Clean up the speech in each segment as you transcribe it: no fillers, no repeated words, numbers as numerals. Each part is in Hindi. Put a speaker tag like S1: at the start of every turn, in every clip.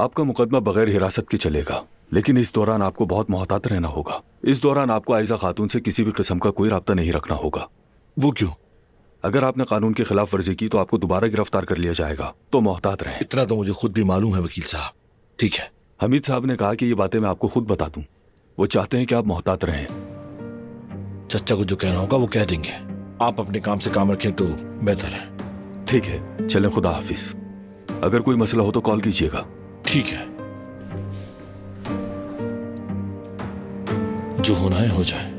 S1: आपका मुकदमा बगैर हिरासत के चलेगा, लेकिन इस दौरान आपको बहुत मोहतात रहना होगा। इस दौरान आपको आयजा खातून से किसी भी किस्म का कोई राब्ता नहीं रखना होगा।
S2: वो क्यों?
S1: अगर आपने कानून की खिलाफ वर्जी की तो आपको दोबारा गिरफ्तार कर लिया जाएगा, तो मोहतात रहें।
S2: इतना तो मुझे खुद भी मालूम है वकील साहब। ठीक है।
S1: हमीद साहब ने कहा कि ये बातें मैं आपको खुद बता दूं। वो चाहते हैं कि आप मोहतात रहें।
S2: चचा को जो कहना होगा वो कह देंगे। आप अपने काम से काम रखें तो बेहतर है।
S1: ठीक है, चलें, खुदा हाफिज। अगर कोई मसला हो तो कॉल कीजिएगा।
S2: ठीक है, जो होना है हो जाए।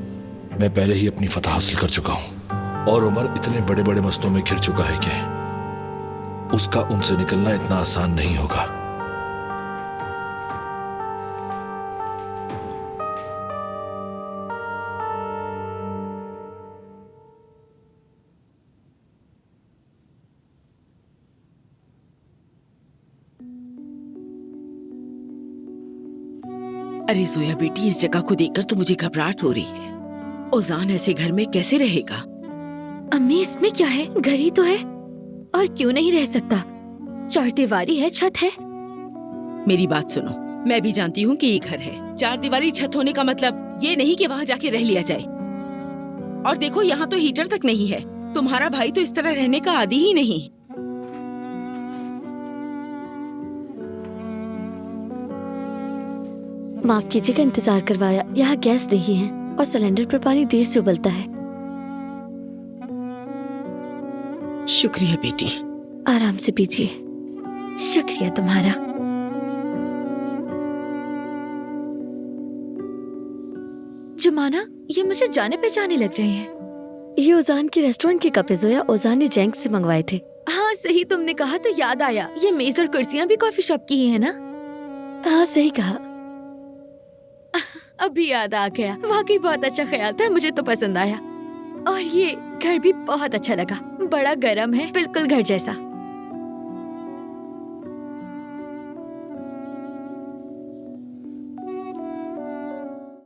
S2: मैं पहले ही अपनी फतह हासिल कर चुका हूं और उमर इतने बड़े बड़े मसलों में घिर चुका है कि उसका उनसे निकलना इतना आसान नहीं होगा।
S3: अरे जोया बेटी, इस जगह को देखकर तो मुझे घबराहट हो रही है। ओजान ऐसे घर में कैसे रहेगा?
S4: अम्मी, इसमें क्या है, घर ही तो है। और क्यों नहीं रह सकता? चारदीवारी है, छत है।
S3: मेरी बात सुनो, मैं भी जानती हूँ कि ये घर है। चारदीवारी छत होने का मतलब ये नहीं कि वहाँ जाके रह लिया जाए। और देखो, यहाँ तो हीटर तक नहीं है। तुम्हारा भाई तो इस तरह रहने का आदी ही नहीं।
S4: माफ कीजिएगा, इंतजार करवाया। यहाँ गैस नहीं है और सिलेंडर पर पानी देर से उबलता है।
S3: शुक्रिया बेटी।
S4: आराम से पीजिए। शुक्रिया तुम्हारा। जुमाना, ये मुझे जाने पहचाने लग रहे हैं। ये ओजान के रेस्टोरेंट के कप है जोया। ओजान ने जैंग से मंगवाए थे। हाँ सही, तुमने कहा तो याद आया। ये मेज और कुर्सियाँ भी कॉफी शॉप की ही है ना? हाँ सही कहा। अभी याद आ गया। वाकई बहुत अच्छा ख्याल था, मुझे तो पसंद आया। और ये घर भी बहुत अच्छा लगा। बड़ा गर्म है, बिल्कुल घर जैसा।